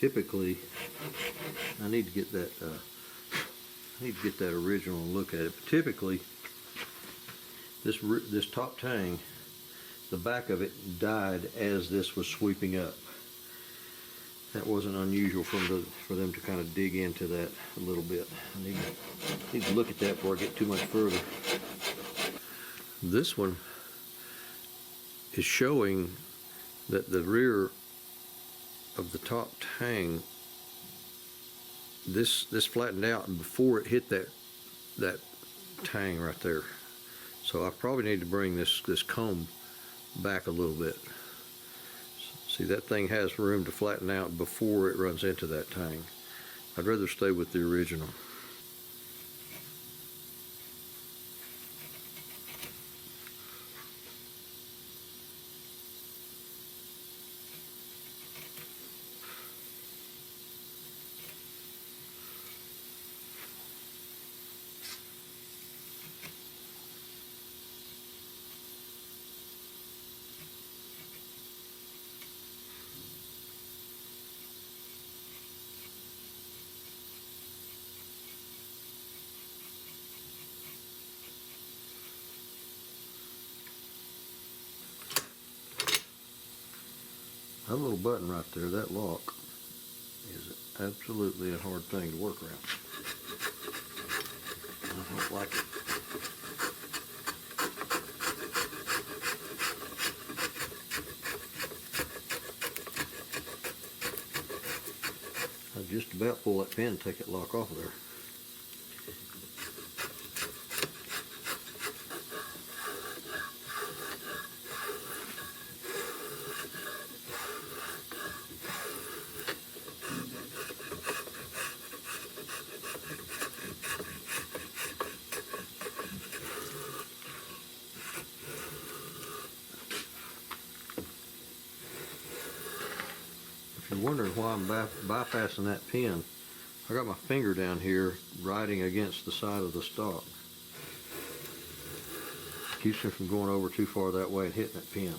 typically, I need to get that. I need to get that original and look at it. But typically, this top tang, the back of it died as this was sweeping up. That wasn't unusual for them to kind of dig into that a little bit. I need to look at that before I get too much further. This one is showing that the rear of the top tang, this flattened out before it hit that tang right there. So I probably need to bring this comb back a little bit. See, that thing has room to flatten out before it runs into that tang. I'd rather stay with the original. That little button right there, that lock, is absolutely a hard thing to work around. I don't like it. I'd just about pull that pin and take that lock off of there. If you're wondering why I'm bypassing that pin, I got my finger down here riding against the side of the stock. Keeps me from going over too far that way and hitting that pin.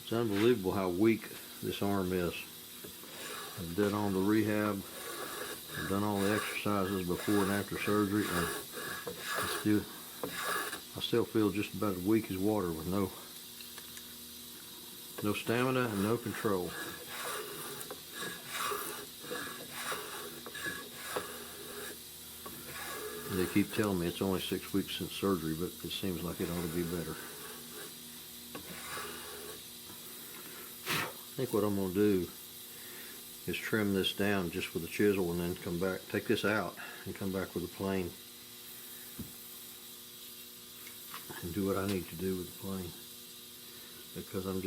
It's unbelievable how weak this arm is. I've done all the rehab, I've done all the exercises before and after surgery, and I still feel just about as weak as water with no stamina and no control. They keep telling me it's only 6 weeks since surgery, but it seems like it ought to be better. I think what I'm going to do is trim this down just with a chisel and then come back, take this out and come back with a plane and do what I need to do with the plane, because I'm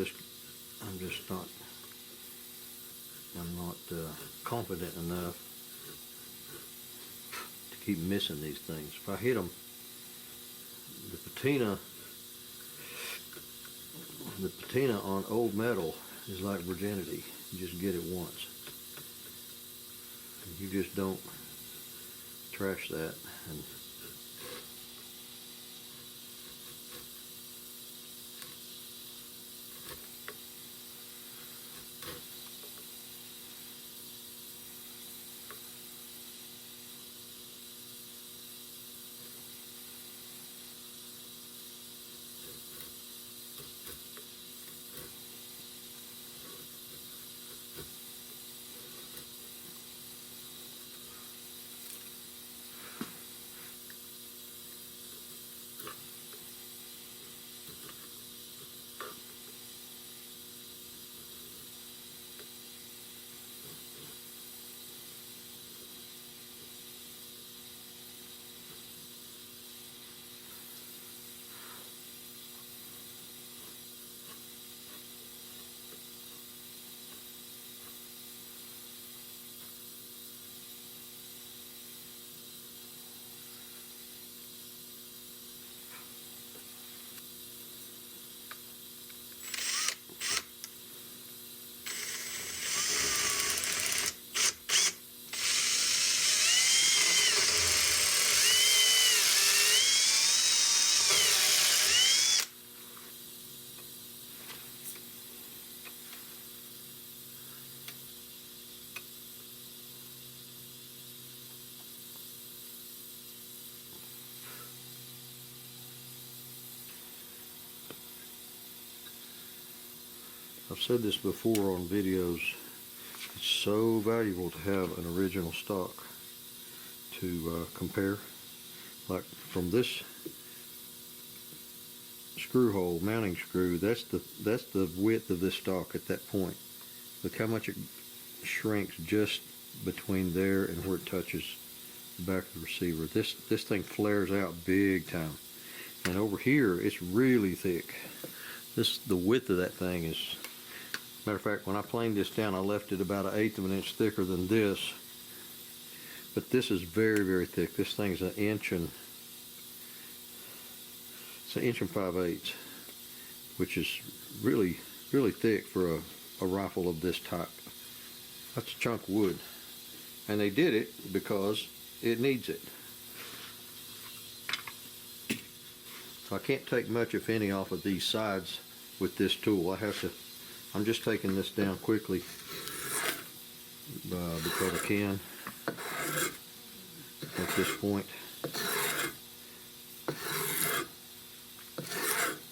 not confident enough to keep missing these things. If I hit them, the patina on old metal is like virginity. You just get it once. You just don't trash that. And I've said this before on videos, it's so valuable to have an original stock to compare. Like from this screw hole, mounting screw, that's the width of this stock at that point. Look how much it shrinks just between there and where it touches the back of the receiver. This thing flares out big time. And over here, it's really thick. The width of that thing is, matter of fact, when I planed this down, I left it about 1/8 of an inch thicker than this. But this is very, very thick. This thing's an inch and 5/8, which is really, really thick for a rifle of this type. That's a chunk of wood. And they did it because it needs it. So I can't take much, if any, off of these sides with this tool. I'm just taking this down quickly because I can at this point.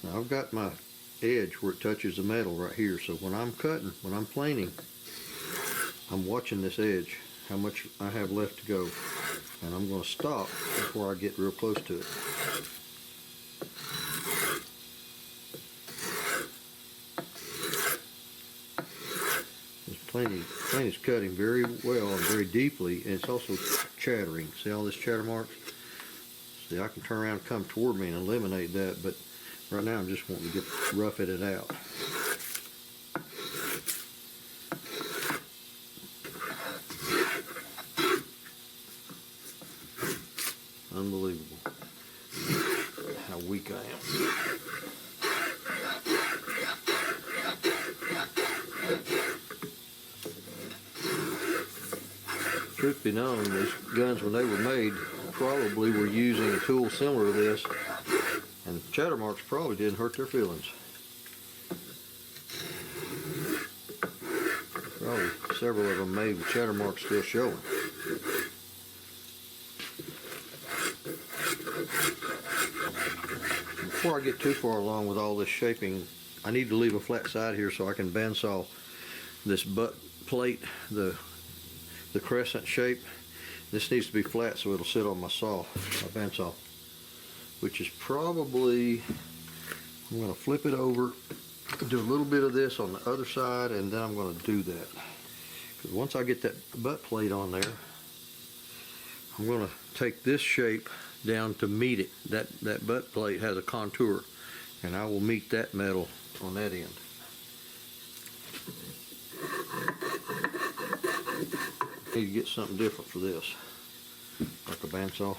Now I've got my edge where it touches the metal right here, so when I'm cutting, when I'm planing, I'm watching this edge, how much I have left to go, and I'm going to stop before I get real close to it. Plane is cutting very well and very deeply, and it's also chattering. See all this chatter marks? See, I can turn around and come toward me and eliminate that, but right now I'm just wanting to rough it out. Unbelievable how weak I am. Truth be known, these guns, when they were made, probably were using a tool similar to this, and chatter marks probably didn't hurt their feelings. Probably several of them made with chatter marks still showing. Before I get too far along with all this shaping, I need to leave a flat side here so I can bandsaw this butt plate, the crescent shape. This needs to be flat so it'll sit on my bandsaw, which is probably, I'm going to flip it over, do a little bit of this on the other side, and then I'm going to do that. Because once I get that butt plate on there, I'm going to take this shape down to meet it. That butt plate has a contour, and I will meet that metal on that end. Need to get something different for this, like a bandsaw.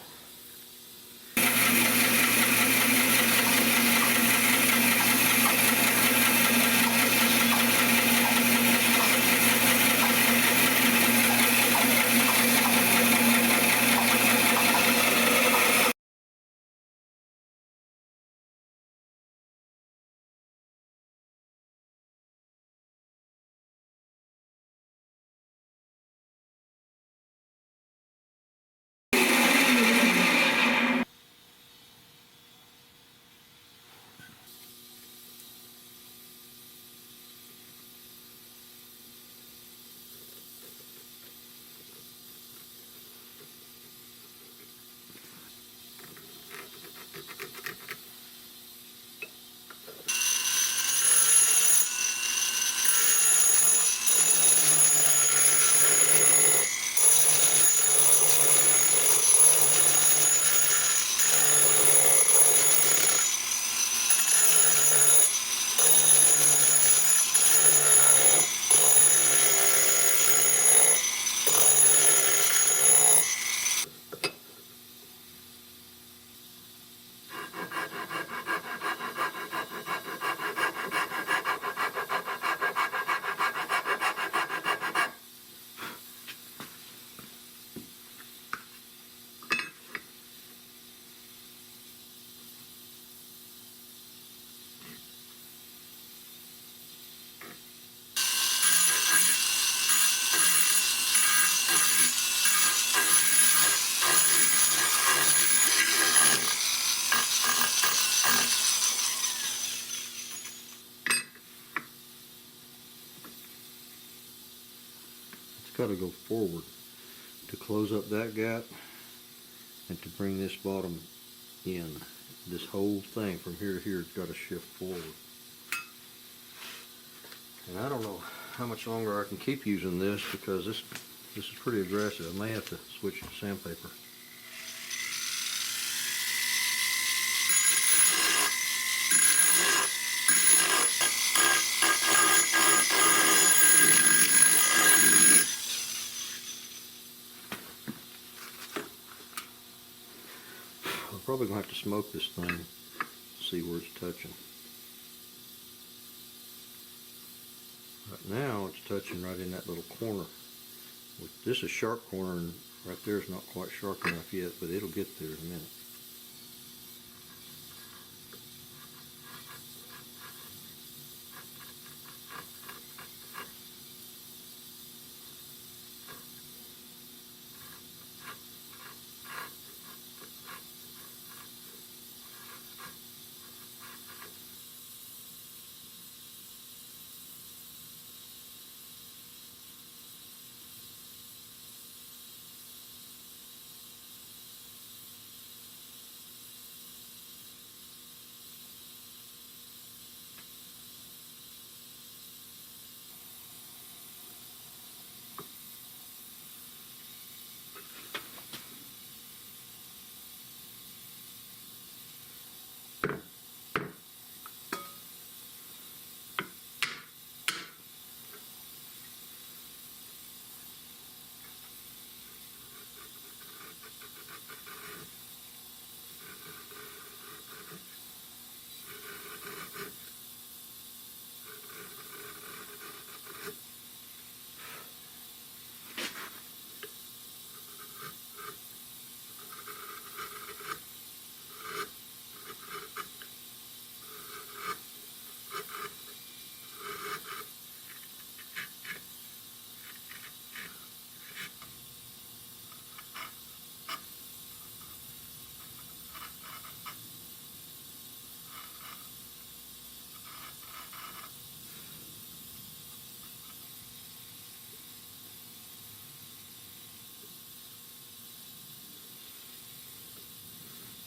got to go forward to close up that gap and to bring this bottom in. This whole thing from here to here has got to shift forward. And I don't know how much longer I can keep using this because this is pretty aggressive. I may have to switch to sandpaper. I'm probably going to have to smoke this thing, see where it's touching. Right now it's touching right in that little corner. This is sharp corner, and right there is not quite sharp enough yet, but it'll get there in a minute.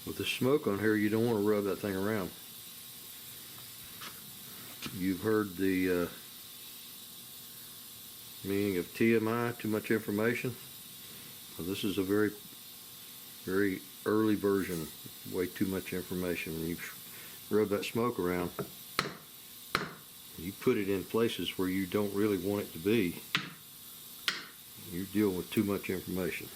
With the smoke on here, you don't want to rub that thing around. You've heard the meaning of TMI, too much information. Well, this is a very, very early version, way too much information. When you rub that smoke around, you put it in places where you don't really want it to be. You're dealing with too much information.